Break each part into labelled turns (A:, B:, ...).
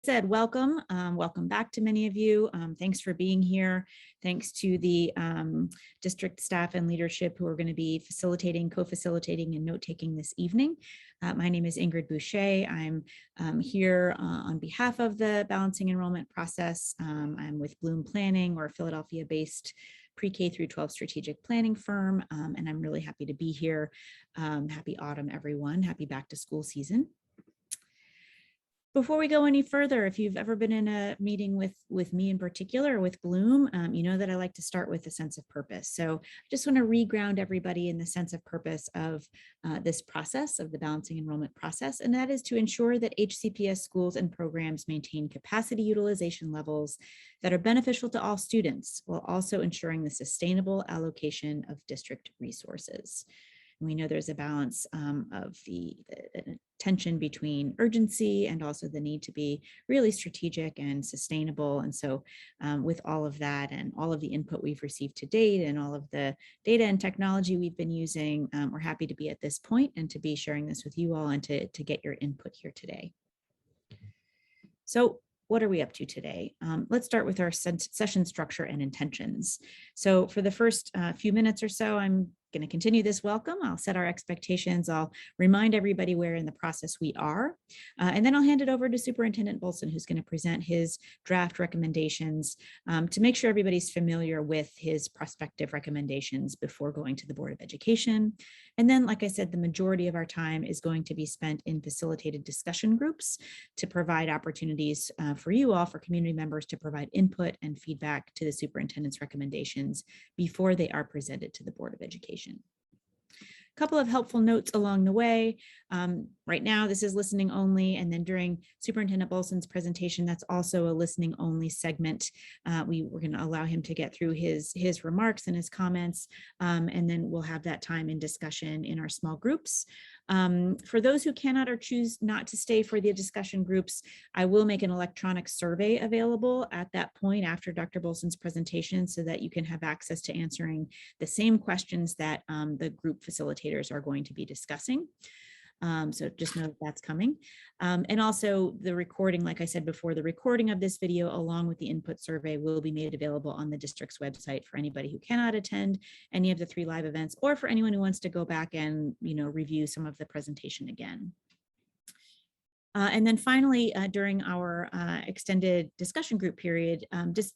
A: said, welcome. Welcome back to many of you. Thanks for being here. Thanks to the district staff and leadership who are going to be facilitating, co-facilitating, and note-taking this evening. My name is Ingrid Boucher. I'm here on behalf of the balancing enrollment process. I'm with Bloom Planning, or a Philadelphia-based pre-K through 12 strategic planning firm, and I'm really happy to be here. Happy autumn, everyone. Happy back to school season. Before we go any further, if you've ever been in a meeting with me in particular, or with Bloom, you know that I like to start with a sense of purpose. So I just want to reground everybody in the sense of purpose of this process, of the balancing enrollment process, and that is to ensure that HCPS schools and programs maintain capacity utilization levels that are beneficial to all students, while also ensuring the sustainable allocation of district resources. And we know there's a balance of the tension between urgency and also the need to be really strategic and sustainable. And so with all of that and all of the input we've received to date and all of the data and technology we've been using, we're happy to be at this point and to be sharing this with you all and to get your input here today. So what are we up to today? Let's start with our session structure and intentions. So for the first few minutes or so, I'm going to continue this welcome. I'll set our expectations. I'll remind everybody where in the process we are. And then I'll hand it over to Superintendent Bolson, who's going to present his draft recommendations to make sure everybody's familiar with his prospective recommendations before going to the Board of Education. And then, like I said, the majority of our time is going to be spent in facilitated discussion groups to provide opportunities for you all, for community members, to provide input and feedback to the superintendent's recommendations before they are presented to the Board of Education. A couple of helpful notes along the way. Right now, this is listening only, and then during Superintendent Bolson's presentation, that's also a listening only segment. We're going to allow him to get through his remarks and his comments, and then we'll have that time in discussion in our small groups. For those who cannot or choose not to stay for the discussion groups, I will make an electronic survey available at that point after Dr. Bolson's presentation so that you can have access to answering the same questions that the group facilitators are going to be discussing. So just know that's coming. And also the recording, like I said before, the recording of this video along with the input survey will be made available on the district's website for anybody who cannot attend any of the 3 live events, or for anyone who wants to go back and review some of the presentation again. And then finally, during our extended discussion group period,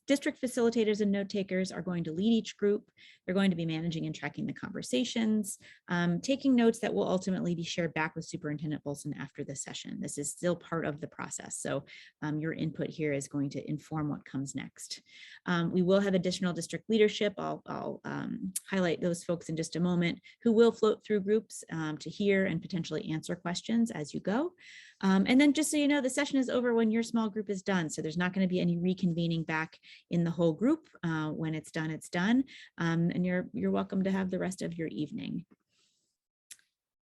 A: district facilitators and note takers are going to lead each group. They're going to be managing and tracking the conversations, taking notes that will ultimately be shared back with Superintendent Bolson after the session. This is still part of the process. So your input here is going to inform what comes next. We will have additional district leadership. I'll highlight those folks in just a moment, who will float through groups to hear and potentially answer questions as you go. And then just so you know, the session is over when your small group is done. So there's not going to be any reconvening back in the whole group. When it's done, it's done. And you're welcome to have the rest of your evening.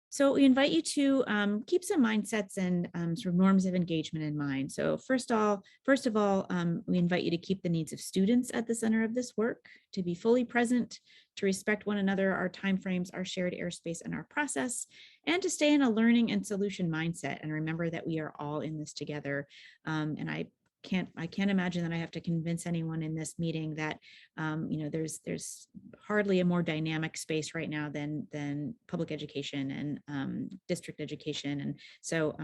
A: So we invite you to keep some mindsets and sort of norms of engagement in mind. So first of all, we invite you to keep the needs of students at the center of this work, to be fully present, to respect one another, our timeframes, our shared airspace, and our process, and to stay in a learning and solution mindset. And remember that we are all in this together. And I can't imagine that I have to convince anyone in this meeting that there's hardly a more dynamic space right now than public education and district education. And so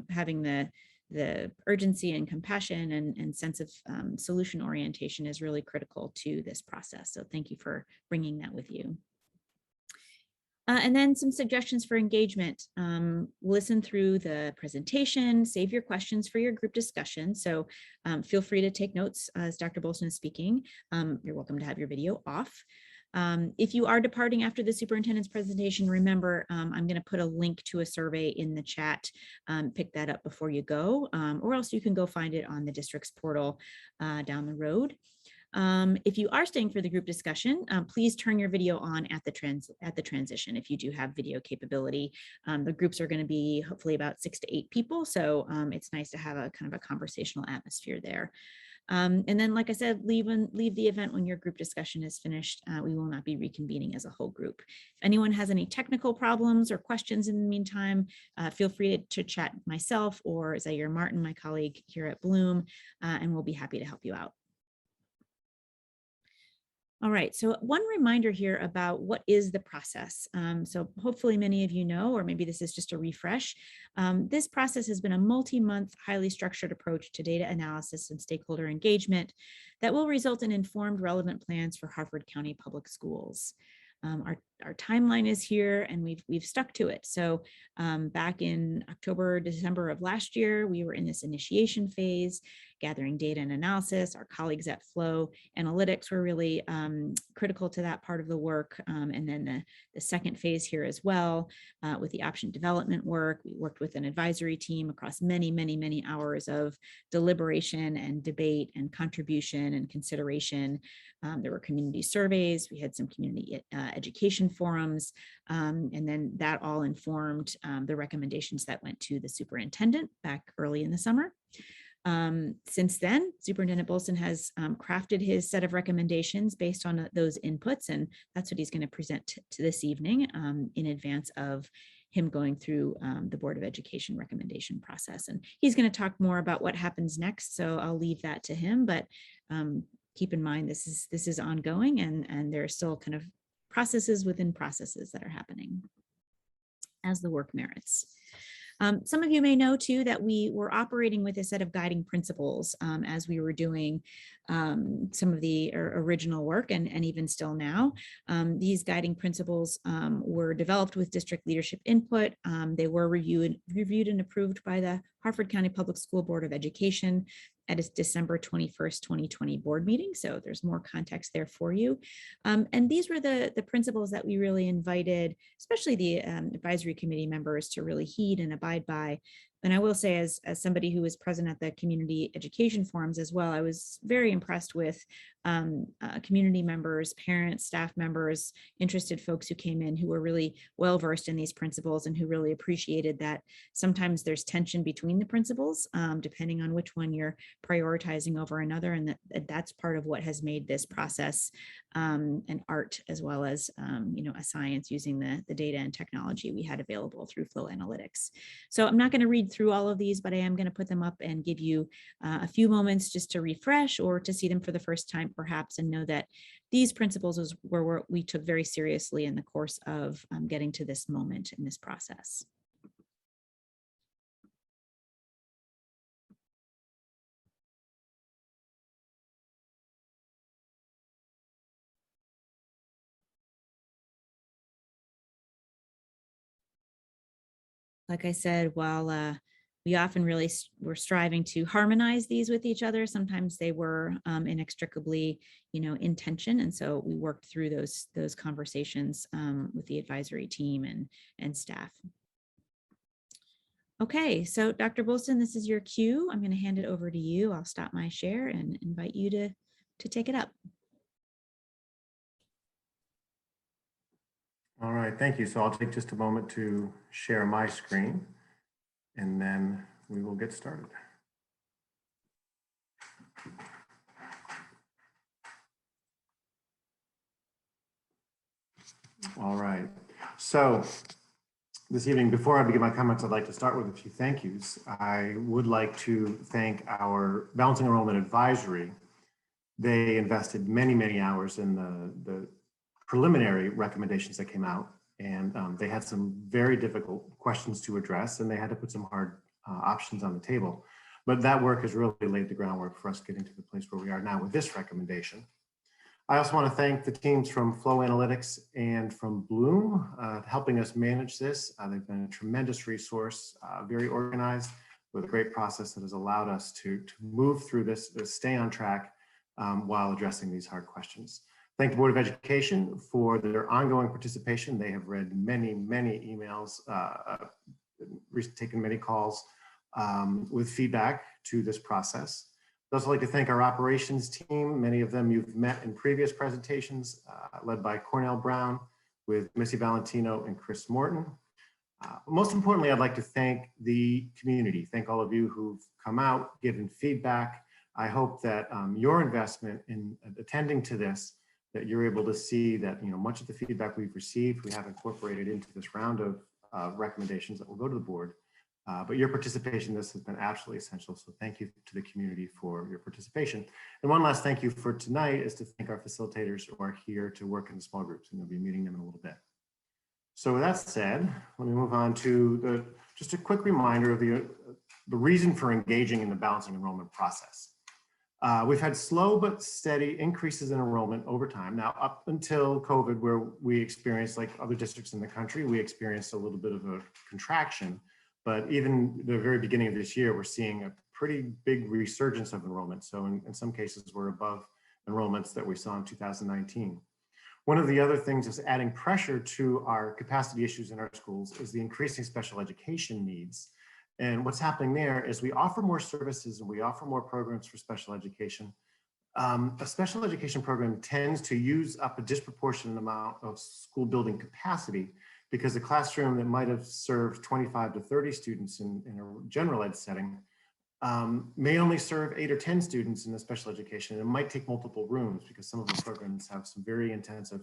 A: having the urgency and compassion and sense of solution orientation is really critical to this process. So thank you for bringing that with you. And then some suggestions for engagement. Listen through the presentation, save your questions for your group discussion. So feel free to take notes as Dr. Bolson is speaking. You're welcome to have your video off. If you are departing after the superintendent's presentation, remember, I'm going to put a link to a survey in the chat. Pick that up before you go, or else you can go find it on the district's portal down the road. If you are staying for the group discussion, please turn your video on at the transition if you do have video capability. The groups are going to be hopefully about 6 to 8 people, so it's nice to have a kind of a conversational atmosphere there. And then, like I said, leave the event when your group discussion is finished. We will not be reconvening as a whole group. If anyone has any technical problems or questions in the meantime, feel free to chat myself or Zaire Martin, my colleague here at Bloom, and we'll be happy to help you out. All right, so one reminder here about what is the process. So hopefully many of you know, or maybe this is just a refresh. This process has been a multi-month, highly structured approach to data analysis and stakeholder engagement that will result in informed, relevant plans for Harford County Public Schools. Our timeline is here and we've stuck to it. So back in October, December of last year, we were in this initiation phase, gathering data and analysis. Our colleagues at Flow Analytics were really critical to that part of the work. And then the second phase here as well, with the option development work. We worked with an advisory team across many hours of deliberation and debate and contribution and consideration. There were community surveys. We had some community education forums. And then that all informed the recommendations that went to the superintendent back early in the summer. Since then, Superintendent Bolson has crafted his set of recommendations based on those inputs, and that's what he's going to present to this evening in advance of him going through the Board of Education recommendation process. And he's going to talk more about what happens next, so I'll leave that to him, but keep in mind this is ongoing, and there are still kind of processes within processes that are happening as the work merits. Some of you may know too that we were operating with a set of guiding principles as we were doing some of the original work and even still now. These guiding principles were developed with district leadership input. They were reviewed and approved by the Harford County Public School Board of Education at its December 21st, 2020 board meeting. So there's more context there for you. And these were the principles that we really invited, especially the advisory committee members, to really heed and abide by. And I will say, as somebody who was present at the community education forums as well, I was very impressed with community members, parents, staff members, interested folks who came in who were really well versed in these principles and who really appreciated that sometimes there's tension between the principles, depending on which one you're prioritizing over another. And that's part of what has made this process an art as well as a science using the data and technology we had available through Flow Analytics. So I'm not going to read through all of these, but I am going to put them up and give you a few moments just to refresh or to see them for the first time perhaps, and know that these principles were what we took very seriously in the course of getting to this moment in this process. Like I said, while we often really were striving to harmonize these with each other, sometimes they were inextricably, in tension. And so we worked through those conversations with the advisory team and staff. Okay, so Dr. Bolson, this is your cue. I'm going to hand it over to you. I'll stop my share and invite you to take it up.
B: All right, thank you. So I'll take just a moment to share my screen, and then we will get started. All right, so this evening, before I begin my comments, I'd like to start with a few thank yous. I would like to thank our Balancing Enrollment Advisory. They invested many hours in the preliminary recommendations that came out, and they had some very difficult questions to address, and they had to put some hard options on the table. But that work has really laid the groundwork for us getting to the place where we are now with this recommendation. I also want to thank the teams from Flow Analytics and from Bloom helping us manage this. They've been a tremendous resource, very organized, with a great process that has allowed us to move through this, stay on track while addressing these hard questions. Thank the Board of Education for their ongoing participation. They have read many emails, taken many calls with feedback to this process. I'd also like to thank our operations team. Many of them you've met in previous presentations, led by Cornell Brown with Missy Valentino and Chris Morton. Most importantly, I'd like to thank the community. Thank all of you who've come out, given feedback, I hope that your investment in attending to this, that you're able to see that, much of the feedback we've received, we have incorporated into this round of recommendations that will go to the board. But your participation in this has been absolutely essential. So thank you to the community for your participation. And one last thank you for tonight is to thank our facilitators who are here to work in the small groups, and you'll be meeting them in a little bit. So with that said, let me move on to just a quick reminder of the reason for engaging in the balancing enrollment process. We've had slow but steady increases in enrollment over time. Now, up until COVID, where we experienced, like other districts in the country, we experienced a little bit of a contraction. But even the very beginning of this year, we're seeing a pretty big resurgence of enrollment. So in some cases, we're above enrollments that we saw in 2019. One of the other things that's adding pressure to our capacity issues in our schools is the increasing special education needs. And what's happening there is we offer more services and we offer more programs for special education. A special education program tends to use up a disproportionate amount of school building capacity, because a classroom that might have served 25 to 30 students in a general ed setting may only serve 8 or 10 students in the special education. And it might take multiple rooms because some of the programs have some very intensive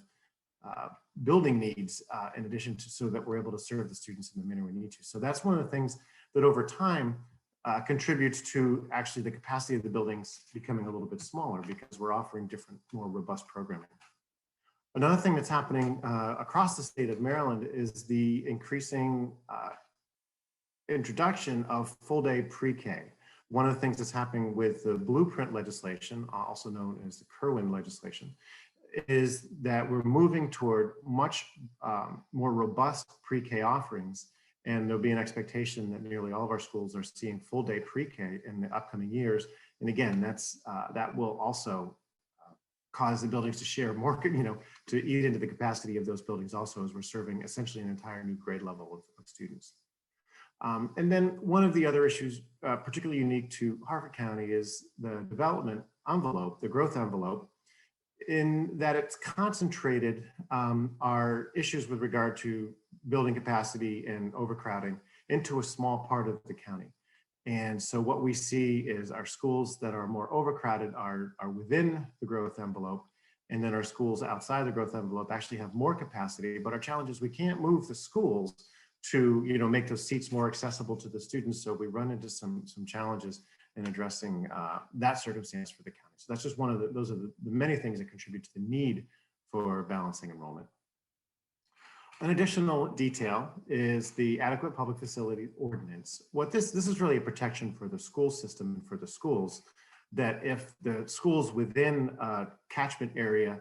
B: building needs in addition to, so that we're able to serve the students in the manner we need to. So that's one of the things that over time contributes to actually the capacity of the buildings becoming a little bit smaller, because we're offering different, more robust programming. Another thing that's happening across the state of Maryland is the increasing introduction of full-day pre-K. One of the things that's happening with the blueprint legislation, also known as the Kerwin legislation, is that we're moving toward much more robust pre-K offerings, and there'll be an expectation that nearly all of our schools are seeing full-day pre-K in the upcoming years. And again, that will also cause the buildings to share more, to eat into the capacity of those buildings also, as we're serving essentially an entire new grade level of students. And then one of the other issues, particularly unique to Harford County, is the development envelope, the growth envelope, in that it's concentrated our issues with regard to building capacity and overcrowding into a small part of the county. And so what we see is our schools that are more overcrowded are within the growth envelope, and then our schools outside the growth envelope actually have more capacity. But our challenge is we can't move the schools to make those seats more accessible to the students. So we run into some challenges in addressing that circumstance for the county. So that's just one of those are the many things that contribute to the need for balancing enrollment. An additional detail is the adequate public facility ordinance. What this is really a protection for the school system and for the schools, that if the schools within a catchment area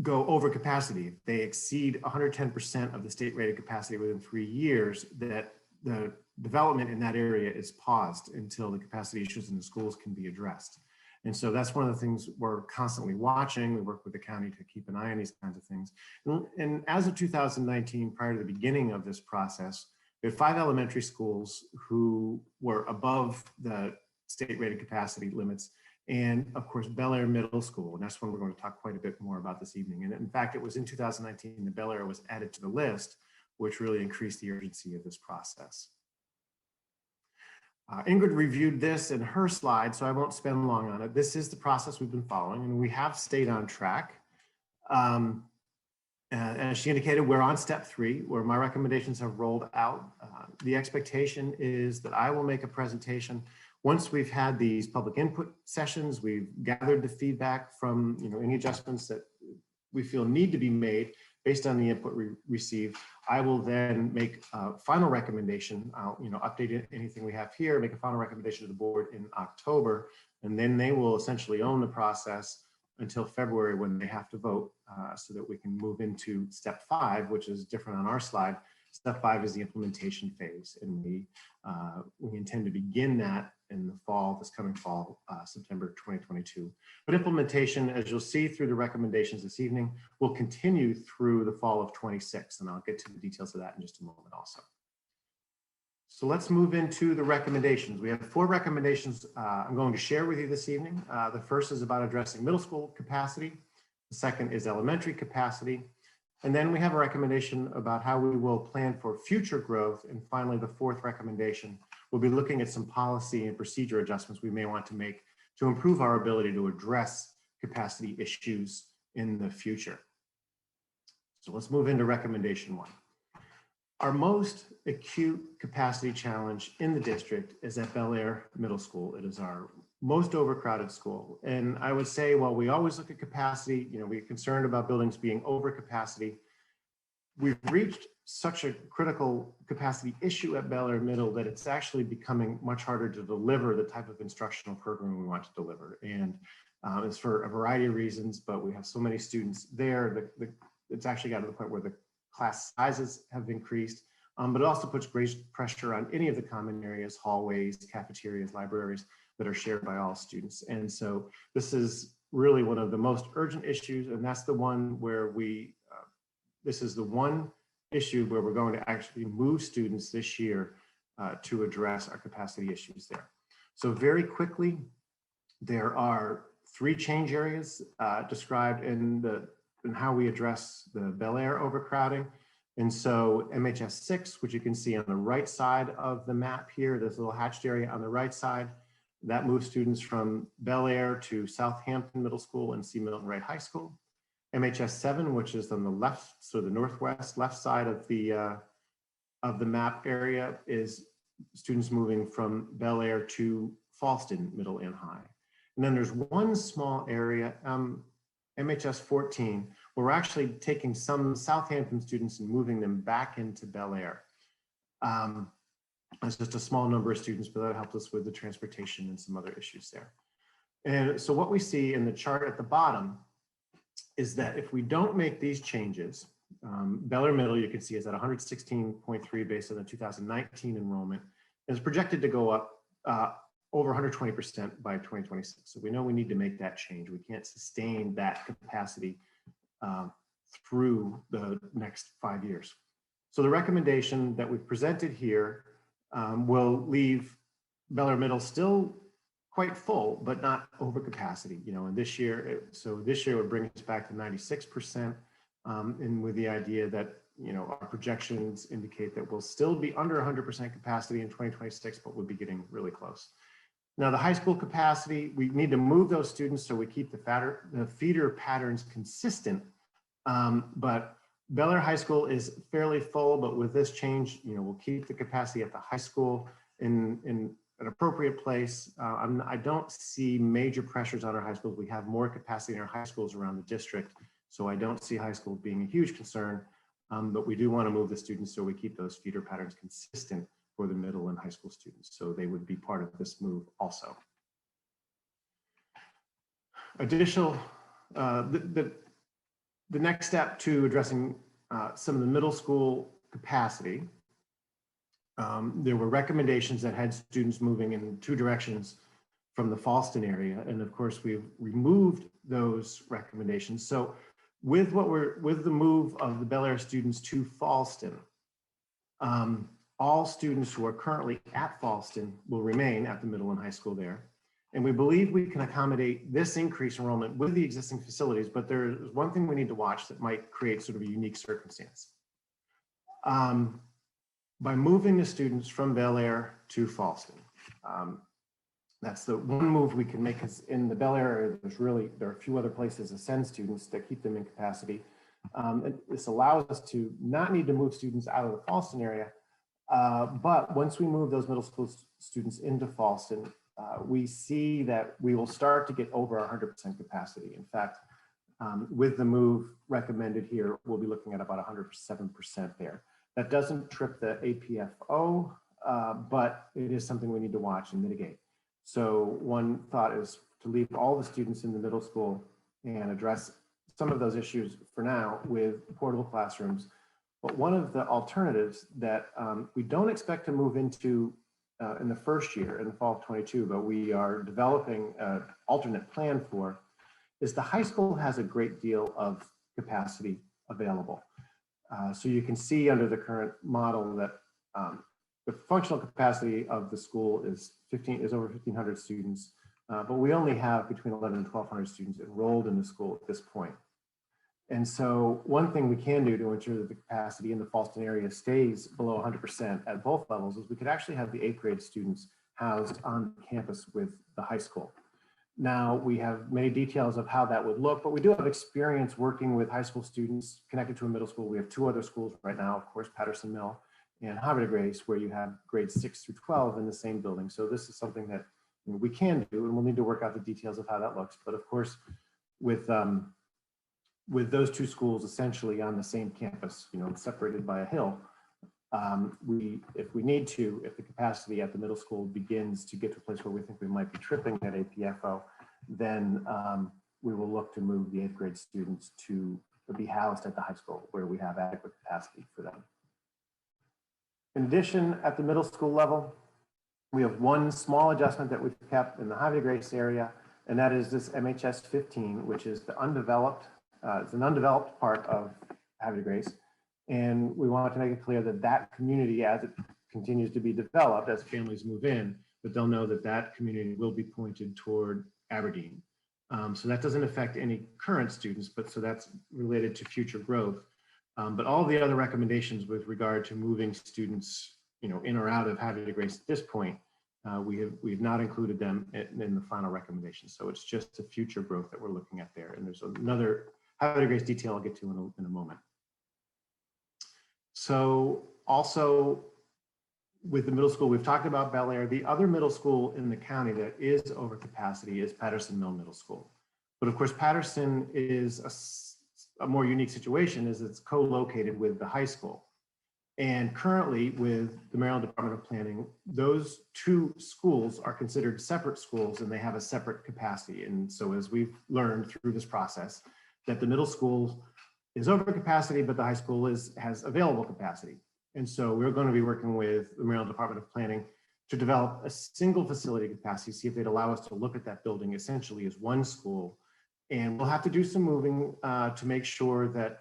B: go over capacity, if they exceed 110% of the state rated capacity within 3 years, that the development in that area is paused until the capacity issues in the schools can be addressed. And so that's one of the things we're constantly watching. We work with the county to keep an eye on these kinds of things. And as of 2019, prior to the beginning of this process, we had 5 elementary schools who were above the state rated capacity limits. And of course, Bel Air Middle School, and that's one we're going to talk quite a bit more about this evening. And in fact, it was in 2019 that Bel Air was added to the list, which really increased the urgency of this process. Ingrid reviewed this in her slide, so I won't spend long on it. This is the process we've been following, and we have stayed on track. As she indicated, we're on step 3, where my recommendations have rolled out. The expectation is that I will make a presentation once we've had these public input sessions. We've gathered the feedback from any adjustments that we feel need to be made based on the input we received. I will then make a final recommendation. I'll update anything we have here, make a final recommendation to the board in October, and then they will essentially own the process until February, when they have to vote, so that we can move into step 5, which is different on our slide. Step 5 is the implementation phase, and we intend to begin that in the fall, this coming fall, September 2022. But implementation, as you'll see through the recommendations this evening, will continue through the fall of 26, and I'll get to the details of that in just a moment also. So let's move into the recommendations. We have 4 recommendations I'm going to share with you this evening. The first is about addressing middle school capacity. The second is elementary capacity. And then we have a recommendation about how we will plan for future growth. And finally, the 4th recommendation we'll be looking at some policy and procedure adjustments we may want to make to improve our ability to address capacity issues in the future. So let's move into recommendation 1. Our most acute capacity challenge in the district is at Bel Air Middle School. It is our most overcrowded school. And I would say, while we always look at capacity, we're concerned about buildings being over capacity. We've reached such a critical capacity issue at Bel Air Middle that it's actually becoming much harder to deliver the type of instructional program we want to deliver. And it's for a variety of reasons, but we have so many students there. It's actually got to the point where the class sizes have increased, but it also puts great pressure on any of the common areas, hallways, cafeterias, libraries that are shared by all students. And so this is really one of the most urgent issues, and that's the one where this is the one issue where we're going to actually move students this year to address our capacity issues there. So very quickly, there are 3 change areas described in how we address the Bel Air overcrowding. And so MHS 6, which you can see on the right side of the map here, this little hatched area on the right side, that moves students from Bel Air to Southampton Middle School and C. Milton Wright High School. MHS 7, which is on the left, so the northwest left side of the map area, is students moving from Bel Air to Fallston Middle and High. And then there's one small area, MHS 14, where we're actually taking some Southampton students and moving them back into Bel Air. It's just a small number of students, but that helped us with the transportation and some other issues there. And so what we see in the chart at the bottom is that if we don't make these changes, Bel Air Middle, you can see, is at 116.3 based on the 2019 enrollment, and is projected to go up over 120% by 2026. So we know we need to make that change. We can't sustain that capacity through the next 5 years. So the recommendation that we've presented here will leave Bel Air Middle still quite full, but not over capacity. And this year, this year would bring us back to 96%, and with the idea that our projections indicate that we'll still be under 100% capacity in 2026, but we'll be getting really close. Now, the high school capacity, we need to move those students so we keep the feeder patterns consistent. But Bel Air High School is fairly full, but with this change, we'll keep the capacity at the high school in an appropriate place. I don't see major pressures on our high schools. We have more capacity in our high schools around the district, so I don't see high school being a huge concern, but we do want to move the students so we keep those feeder patterns consistent for the middle and high school students. So they would be part of this move also. Additional, the next step to addressing some of the middle school capacity, there were recommendations that had students moving in 2 directions from the Fallston area. And of course, we've removed those recommendations. So with the move of the Bel Air students to Fallston, all students who are currently at Fallston will remain at the middle and high school there. And we believe we can accommodate this increased enrollment with the existing facilities, but there's one thing we need to watch that might create sort of a unique circumstance. By moving the students from Bel Air to Fallston, that's the one move we can make, because in the Bel Air area, there are a few other places to send students that keep them in capacity. This allows us to not need to move students out of the Fallston area, but once we move those middle school students into Fallston, we see that we will start to get over 100% capacity. In fact, with the move recommended here, we'll be looking at about 107% there. That doesn't trip the APFO, but it is something we need to watch and mitigate. So one thought is to leave all the students in the middle school and address some of those issues for now with portable classrooms. But one of the alternatives that we don't expect to move into in the first year, in the fall of 22, but we are developing an alternate plan for, is the high school has a great deal of capacity available. So you can see under the current model that the functional capacity of the school is over 1,500 students, but we only have between 1,100 and 1,200 students enrolled in the school at this point. And so one thing we can do to ensure that the capacity in the Fallston area stays below 100% at both levels is we could actually have the 8th grade students housed on campus with the high school. Now, we have many details of how that would look, but we do have experience working with high school students connected to a middle school. We have 2 other schools right now, of course, Patterson Mill and Havre de Grace, where you have grades 6 through 12 in the same building. So this is something that we can do, and we'll need to work out the details of how that looks. But of course, with those 2 schools essentially on the same campus, separated by a hill, if we need to, if the capacity at the middle school begins to get to a place where we think we might be tripping at APFO, then we will look to move the 8th grade students to be housed at the high school where we have adequate capacity for them. In addition, at the middle school level, we have one small adjustment that we've kept in the Havre de Grace area, and that is this MHS 15, which is the undeveloped, it's an undeveloped part of Havre de Grace. And we want to make it clear that that community, as it continues to be developed, as families move in, that they'll know that that community will be pointed toward Aberdeen. So that doesn't affect any current students, but so that's related to future growth. But all the other recommendations with regard to moving students, in or out of Havre de Grace at this point, we've not included them in the final recommendations. So it's just the future growth that we're looking at there. And there's another Havre de Grace detail I'll get to in a moment. So also with the middle school, we've talked about Bel Air. The other middle school in the county that is over capacity is Patterson Mill Middle School. But of course, Patterson is a more unique situation as it's co-located with the high school. And currently with the Maryland Department of Planning, those 2 schools are considered separate schools and they have a separate capacity. And so as we've learned through this process, that the middle school is over capacity, but the high school has available capacity. And so we're going to be working with the Maryland Department of Planning to develop a single facility capacity, see if they'd allow us to look at that building essentially as one school. And we'll have to do some moving to make sure that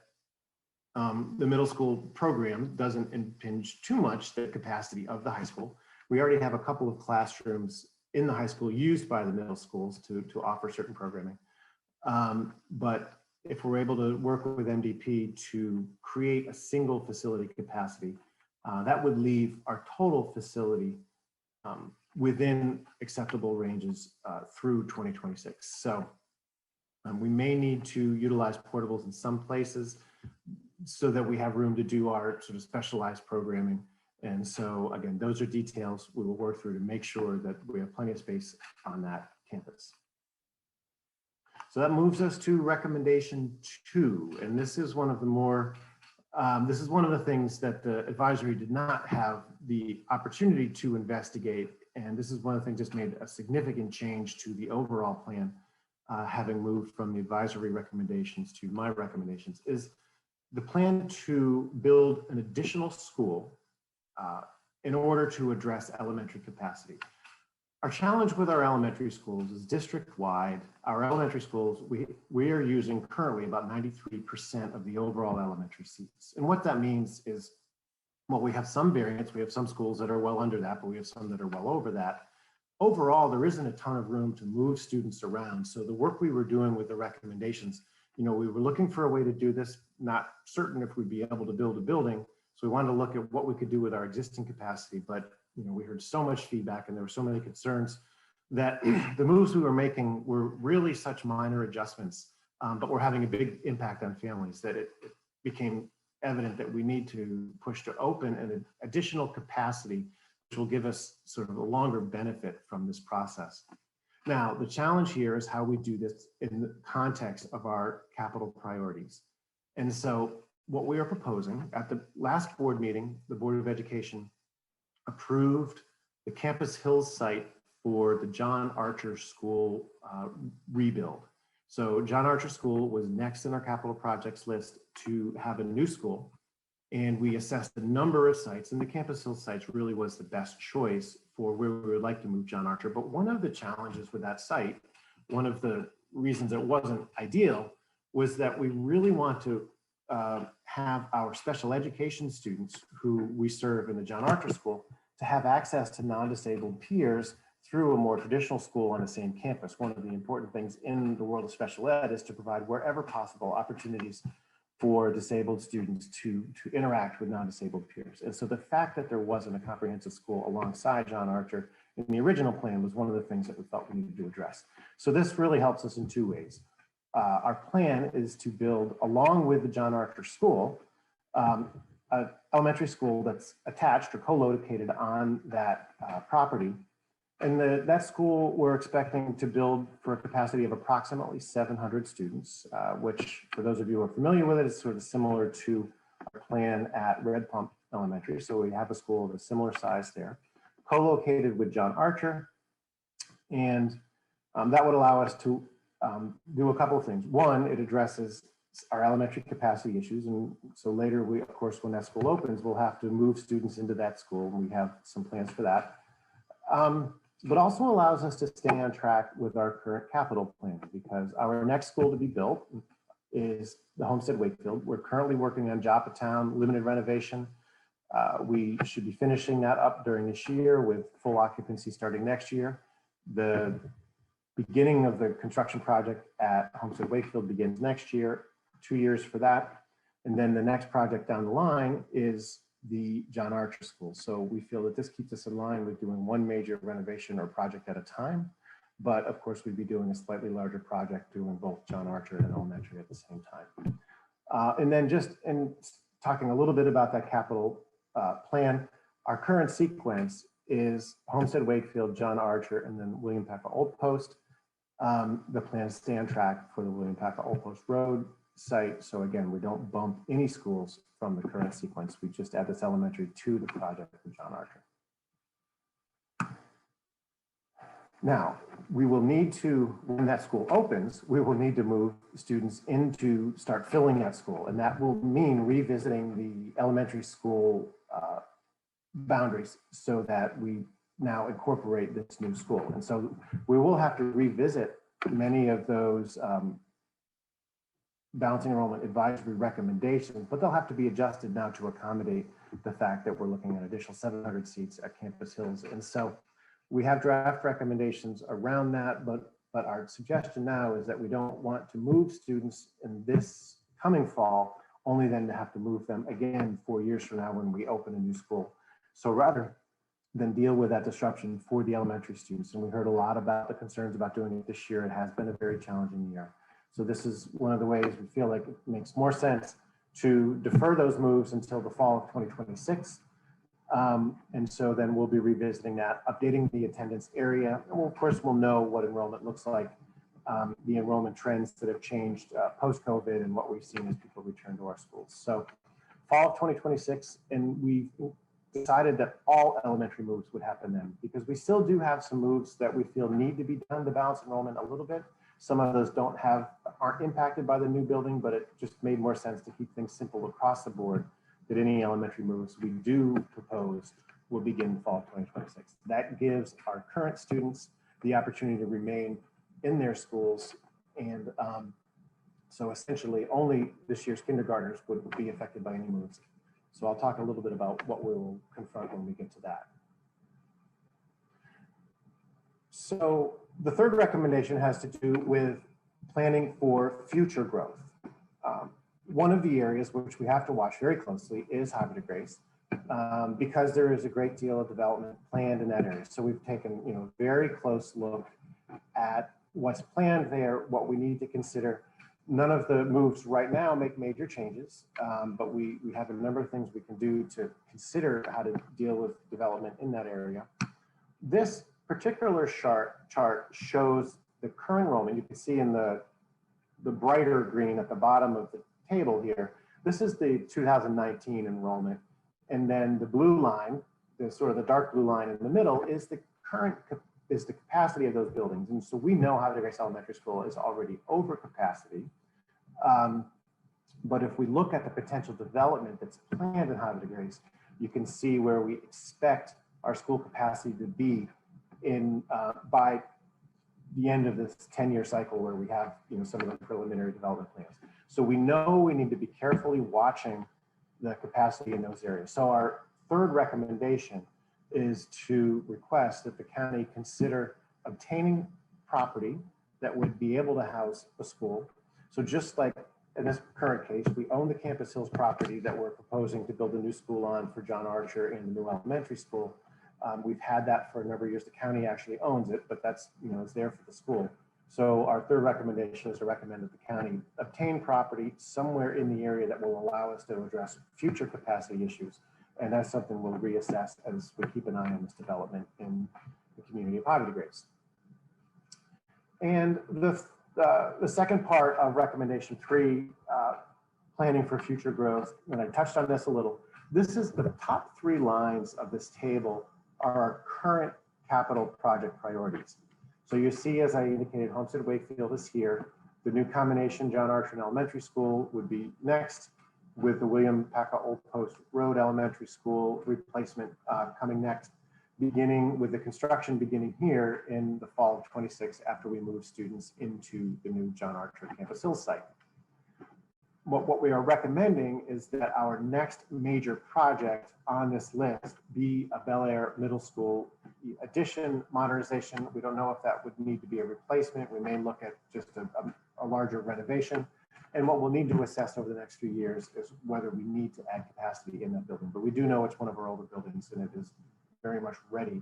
B: the middle school program doesn't impinge too much the capacity of the high school. We already have a couple of classrooms in the high school used by the middle schools to offer certain programming. But if we're able to work with MDP to create a single facility capacity, that would leave our total facility within acceptable ranges through 2026. So we may need to utilize portables in some places so that we have room to do our sort of specialized programming. And so again, those are details we will work through to make sure that we have plenty of space on that campus. So that moves us to recommendation 2. And this is one of the more, this is one of the things that the advisory did not have the opportunity to investigate. And this is one of the things that's made a significant change to the overall plan, having moved from the advisory recommendations to my recommendations, is the plan to build an additional school in order to address elementary capacity. Our challenge with our elementary schools is district-wide. Our elementary schools, we are using currently about 93% of the overall elementary seats. And what that means is, well, we have some variance. We have some schools that are well under that, but we have some that are well over that. Overall, there isn't a ton of room to move students around. So the work we were doing with the recommendations, we were looking for a way to do this, not certain if we'd be able to build a building. So we wanted to look at what we could do with our existing capacity, but we heard so much feedback and there were so many concerns that the moves we were making were really such minor adjustments, but were having a big impact on families that it became evident that we need to push to open an additional capacity, which will give us sort of a longer benefit from this process. Now, the challenge here is how we do this in the context of our capital priorities. And so what we are proposing at the last board meeting, the Board of Education approved the Campus Hills site for the John Archer School rebuild. So John Archer School was next in our capital projects list to have a new school. And we assessed a number of sites, and the Campus Hills site really was the best choice for where we would like to move John Archer. But one of the challenges with that site, one of the reasons it wasn't ideal, was that we really want to have our special education students who we serve in the John Archer School to have access to non-disabled peers through a more traditional school on the same campus. One of the important things in the world of special ed is to provide wherever possible opportunities for disabled students to interact with non-disabled peers. And so the fact that there wasn't a comprehensive school alongside John Archer in the original plan was one of the things that we felt we needed to address. So this really helps us in two ways. Our plan is to build, along with the John Archer School, an elementary school that's attached or co-located on that property. And that school we're expecting to build for a capacity of approximately 700 students, which for those of you who are familiar with it, is sort of similar to our plan at Red Pump Elementary. So we have a school of a similar size there, co-located with John Archer. And that would allow us to do a couple of things. One, it addresses our elementary capacity issues. And so later, we, of course, when that school opens, we'll have to move students into that school. And we have some plans for that. But also allows us to stay on track with our current capital plan, because our next school to be built is the Homestead Wakefield. We're currently working on Joppatown limited renovation. We should be finishing that up during this year with full occupancy starting next year. The beginning of the construction project at Homestead Wakefield begins next year, 2 years for that. And then the next project down the line is the John Archer School. So we feel that this keeps us in line with doing one major renovation or project at a time. But of course, we'd be doing a slightly larger project doing both John Archer and elementary at the same time. And then just in talking a little bit about that capital plan, our current sequence is Homestead Wakefield, John Archer, and then William Packer Old Post. The plan is to stay on track for the William Packer Old Post Road site. So again, we don't bump any schools from the current sequence. We just add this elementary to the project for John Archer. Now, we will need to, when that school opens, we will need to move students in to start filling that school. And that will mean revisiting the elementary school boundaries so that we now incorporate this new school. And so we will have to revisit many of those balancing enrollment advisory recommendations, but they'll have to be adjusted now to accommodate the fact that we're looking at additional 700 seats at Campus Hills. And so we have draft recommendations around that, but our suggestion now is that we don't want to move students in this coming fall, only then to have to move them again 4 years from now when we open a new school. So rather than deal with that disruption for the elementary students, and we heard a lot about the concerns about doing it this year, it has been a very challenging year. So this is one of the ways we feel like it makes more sense to defer those moves until the fall of 2026. And so then we'll be revisiting that, updating the attendance area. And we'll, of course, we'll know what enrollment looks like, the enrollment trends that have changed post-COVID and what we've seen as people return to our schools. So fall of 2026, and we've decided that all elementary moves would happen then, because we still do have some moves that we feel need to be done to balance enrollment a little bit. Some of those aren't impacted by the new building, but it just made more sense to keep things simple across the board, that any elementary moves we do propose will begin fall of 2026. That gives our current students the opportunity to remain in their schools. And so essentially only this year's kindergartners would be affected by any moves. So I'll talk a little bit about what we will confront when we get to that. So the third recommendation has to do with planning for future growth. One of the areas which we have to watch very closely is Havre de Grace, because there is a great deal of development planned in that area. So we've taken a very close look at what's planned there, what we need to consider. None of the moves right now make major changes, but we have a number of things we can do to consider how to deal with development in that area. This particular chart shows the current enrollment. You can see in the brighter green at the bottom of the table here. This is the 2019 enrollment. And then the blue line, the sort of the dark blue line in the middle, is the capacity of those buildings. And so we know Havre de Grace Elementary School is already over capacity. But if we look at the potential development that's planned in Havre de Grace, you can see where we expect our school capacity to be in by the end of this 10-year cycle, where we have some of the preliminary development plans. So we know we need to be carefully watching the capacity in those areas. So our third recommendation is to request that the county consider obtaining property that would be able to house a school. So just like in this current case, we own the Campus Hills property that we're proposing to build a new school on for John Archer and the new elementary school. We've had that for a number of years. The county actually owns it, but that's, it's there for the school. So our third recommendation is to recommend that the county obtain property somewhere in the area that will allow us to address future capacity issues. And that's something we'll reassess as we keep an eye on this development in the community of Poverty Grace. And the second part of recommendation 3, planning for future growth, and I touched on this a little, this is the top 3 lines of this table are our current capital project priorities. So you see, as I indicated, Homestead Wakefield is here. The new combination John Archer Elementary School would be next, with the William Paca Old Post Road Elementary School replacement coming next, beginning with the construction beginning here in the fall of 26 after we move students into the new John Archer Campus Hill site. What we are recommending is that our next major project on this list be a Bel Air Middle School addition, modernization. We don't know if that would need to be a replacement. We may look at just a larger renovation. And what we'll need to assess over the next few years is whether we need to add capacity in that building. But we do know it's one of our older buildings and it is very much ready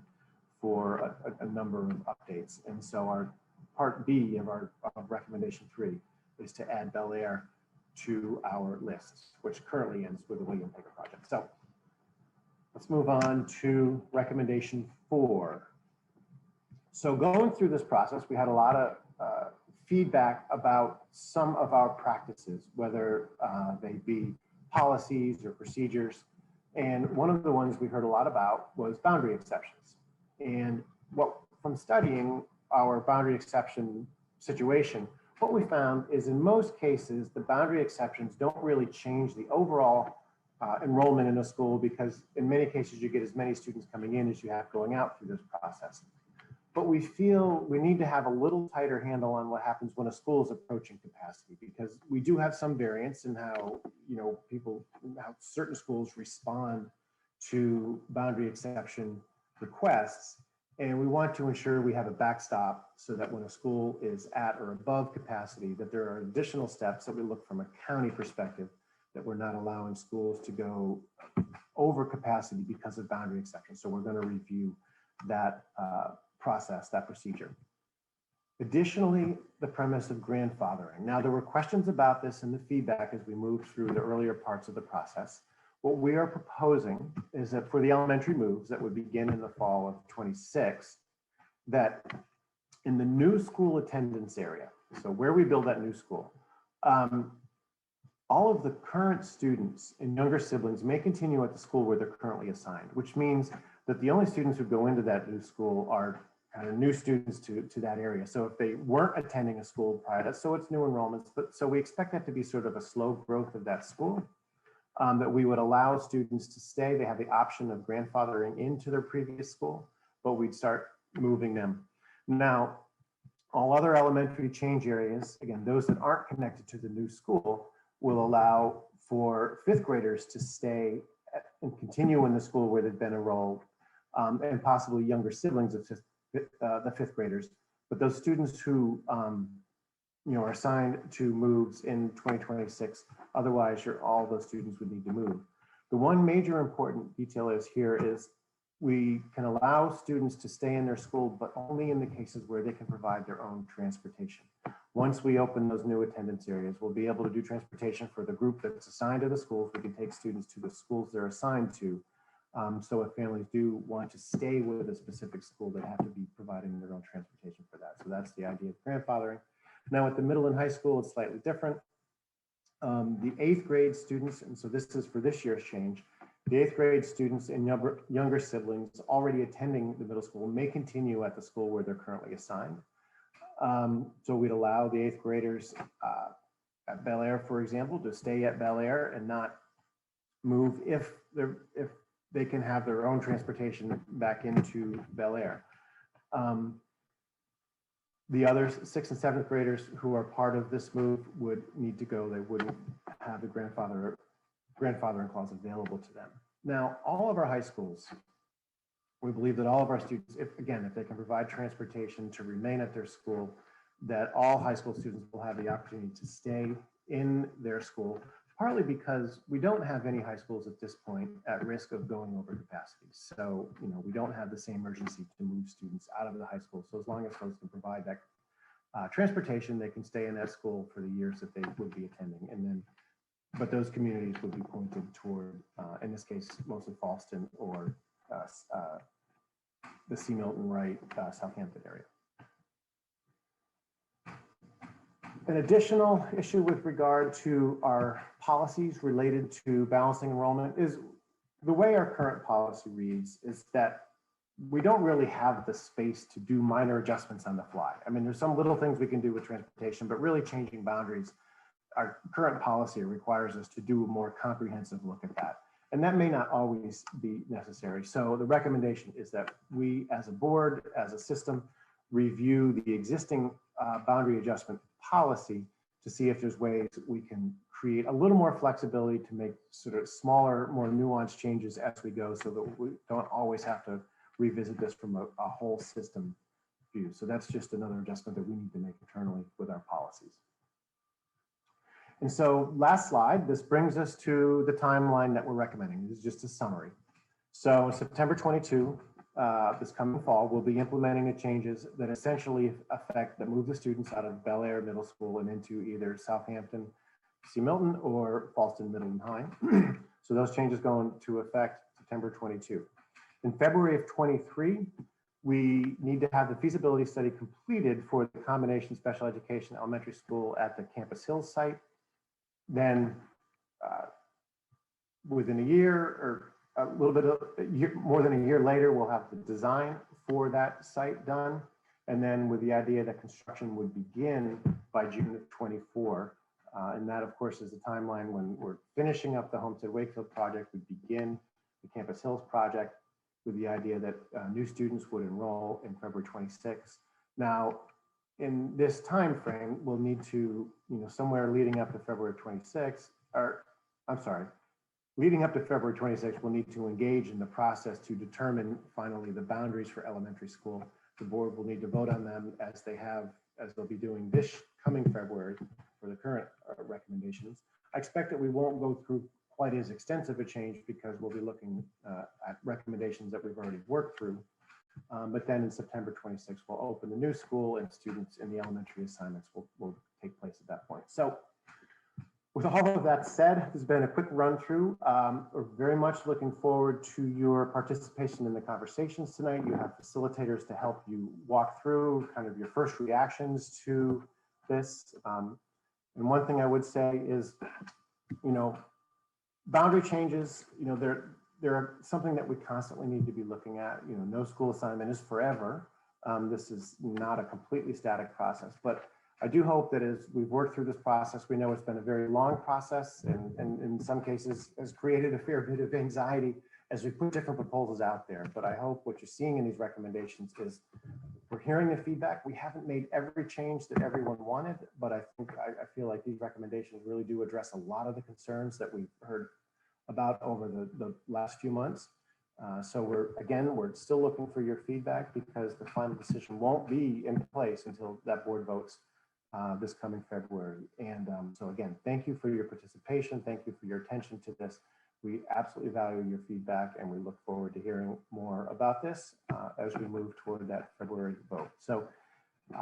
B: for a number of updates. And so our part B of recommendation 3 is to add Bel Air to our list, which currently ends with the William Paca project. So let's move on to recommendation 4. So going through this process, we had a lot of feedback about some of our practices, whether they be policies or procedures. And one of the ones we heard a lot about was boundary exceptions. And from studying our boundary exception situation, what we found is in most cases, the boundary exceptions don't really change the overall enrollment in a school, because in many cases you get as many students coming in as you have going out through this process. But we feel we need to have a little tighter handle on what happens when a school is approaching capacity, because we do have some variance in how, how certain schools respond to boundary exception requests. And we want to ensure we have a backstop so that when a school is at or above capacity, that there are additional steps that we look from a county perspective, that we're not allowing schools to go over capacity because of boundary exceptions. So we're going to review that process, that procedure. Additionally, the premise of grandfathering. Now, there were questions about this in the feedback as we moved through the earlier parts of the process. What we are proposing is that for the elementary moves that would begin in the fall of 26, that in the new school attendance area, so where we build that new school, all of the current students and younger siblings may continue at the school where they're currently assigned, which means that the only students who go into that new school are kind of new students to that area. So if they weren't attending a school prior to that, so it's new enrollments, but so we expect that to be sort of a slow growth of that school. That we would allow students to stay. They have the option of grandfathering into their previous school, but we'd start moving them. Now, all other elementary change areas, again, those that aren't connected to the new school, will allow for 5th graders to stay and continue in the school where they've been enrolled, and possibly younger siblings of the 5th graders. But those students who are assigned to moves in 2026. Otherwise, all those students would need to move. The one major important detail is we can allow students to stay in their school, but only in the cases where they can provide their own transportation. Once we open those new attendance areas, we'll be able to do transportation for the group that's assigned to the schools. We can take students to the schools they're assigned to. So if families do want to stay with a specific school, they have to be providing their own transportation for that. So that's the idea of grandfathering. Now at the middle and high school, it's slightly different. The 8th grade students, and so this is for this year's change, the 8th grade students and younger siblings already attending the middle school may continue at the school where they're currently assigned. So we'd allow the 8th graders at Bel Air, for example, to stay at Bel Air and not move if they can have their own transportation back into Bel Air. The other 6th and 7th graders who are part of this move would need to go. They wouldn't have the grandfathering clause available to them. Now, all of our high schools, we believe that all of our students, if they can provide transportation to remain at their school, that all high school students will have the opportunity to stay in their school, partly because we don't have any high schools at this point at risk of going over capacity. So, we don't have the same urgency to move students out of the high school. So as long as folks can provide that transportation, they can stay in that school for the years that they would be attending. And then, but those communities would be pointed toward, in this case, mostly Fallston or the C. Milton Wright, Southampton area. An additional issue with regard to our policies related to balancing enrollment is the way our current policy reads is that we don't really have the space to do minor adjustments on the fly. I mean, there's some little things we can do with transportation, but really changing boundaries, our current policy requires us to do a more comprehensive look at that. And that may not always be necessary. So the recommendation is that we as a board, as a system, review the existing boundary adjustment policy to see if there's ways we can create a little more flexibility to make sort of smaller, more nuanced changes as we go so that we don't always have to revisit this from a whole system view. So that's just another adjustment that we need to make internally with our policies. And so last slide, this brings us to the timeline that we're recommending. This is just a summary. So September 22, this coming fall, we'll be implementing the changes that essentially that move the students out of Bel Air Middle School and into either Southampton, C. Milton, or Fallston Middle and High. So those changes go into effect September 22. In February of 23, we need to have the feasibility study completed for the combination special education elementary school at the Campus Hills site. Then within a year or a little bit of more than a year later, we'll have the design for that site done. And then with the idea that construction would begin by June of 24. And that, of course, is the timeline when we're finishing up the Homestead Wakefield project. We begin the Campus Hills project with the idea that new students would enroll in February 26. Now, in this time frame, we'll need to, somewhere leading up to February 26, or I'm sorry, leading up to February 26, we'll need to engage in the process to determine finally the boundaries for elementary school. The board will need to vote on them as they'll be doing this coming February for the current recommendations. I expect that we won't go through quite as extensive a change because we'll be looking at recommendations that we've already worked through. But then in September 26, we'll open the new school and students in the elementary assignments will take place at that point. So with all of that said, this has been a quick run through. We're very much looking forward to your participation in the conversations tonight. You have facilitators to help you walk through kind of your first reactions to this. And one thing I would say is, boundary changes, they're something that we constantly need to be looking at. No school assignment is forever. This is not a completely static process, but I do hope that as we've worked through this process, we know it's been a very long process and in some cases has created a fair bit of anxiety as we put different proposals out there. But I hope what you're seeing in these recommendations is we're hearing the feedback. We haven't made every change that everyone wanted, but I feel like these recommendations really do address a lot of the concerns that we've heard about over the last few months. So we're still looking for your feedback because the final decision won't be in place until that board votes this coming February. And so again, thank you for your participation. Thank you for your attention to this. We absolutely value your feedback and we look forward to hearing more about this as we move toward that February vote. So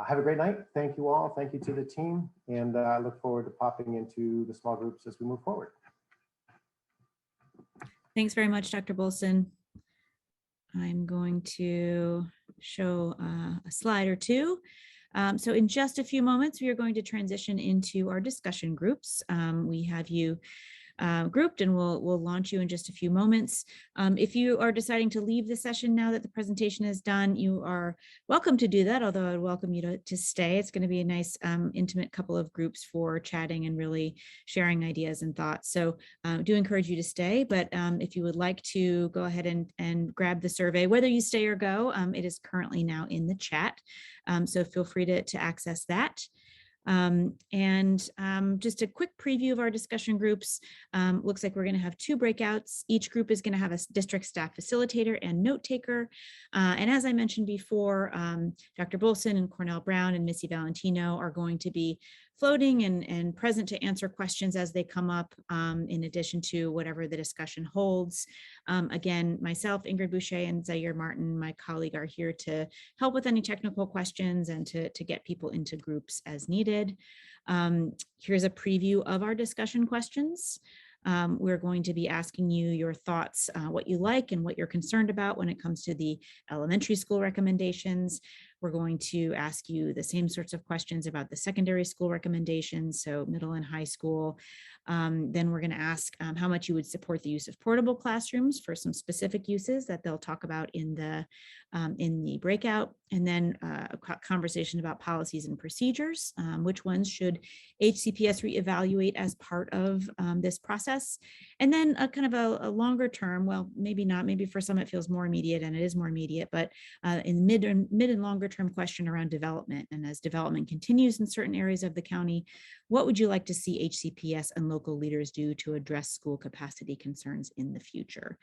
B: have a great night. Thank you all. Thank you to the team. And I look forward to popping into the small groups as we move forward.
A: Thanks very much, Dr. Bolson. I'm going to show a slide or two. So in just a few moments, we are going to transition into our discussion groups. We have you grouped and we'll launch you in just a few moments. If you are deciding to leave the session now that the presentation is done, you are welcome to do that, although I'd welcome you to stay. It's going to be a nice intimate couple of groups for chatting and really sharing ideas and thoughts. So do encourage you to stay, but if you would like to go ahead and grab the survey, whether you stay or go, it is currently now in the chat. So feel free to access that. Just a quick preview of our discussion groups. Looks like we're going to have 2 breakouts. Each group is going to have a district staff facilitator and note taker. And as I mentioned before, Dr. Bolson and Cornell Brown and Missy Valentino are going to be floating and present to answer questions as they come up, in addition to whatever the discussion holds. Again, myself, Ingrid Boucher, and Zaire Martin, my colleague, are here to help with any technical questions and to get people into groups as needed. Here's a preview of our discussion questions. We're going to be asking you your thoughts, what you like and what you're concerned about when it comes to the elementary school recommendations. We're going to ask you the same sorts of questions about the secondary school recommendations, so middle and high school. Then we're going to ask how much you would support the use of portable classrooms for some specific uses that they'll talk about in the breakout. And then a conversation about policies and procedures. Which ones should HCPS reevaluate as part of this process? And then a kind of a longer term, well, maybe not, maybe for some it feels more immediate, and it is more immediate, but in mid and longer term question around development. And as development continues in certain areas of the county, what would you like to see HCPS and local leaders do to address school capacity concerns in the future?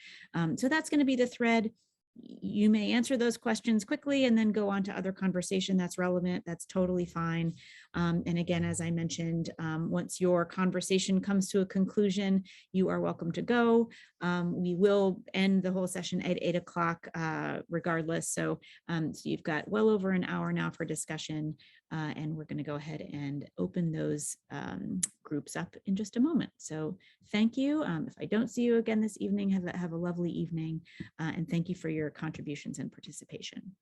A: So that's going to be the thread. You may answer those questions quickly and then go on to other conversation that's relevant. That's totally fine. And again, as I mentioned, once your conversation comes to a conclusion, you are welcome to go. We will end the whole session at 8 o'clock regardless. So you've got well over an hour now for discussion, and we're going to go ahead and open those groups up in just a moment. So thank you. If I don't see you again this evening, have a lovely evening, and thank you for your contributions and participation.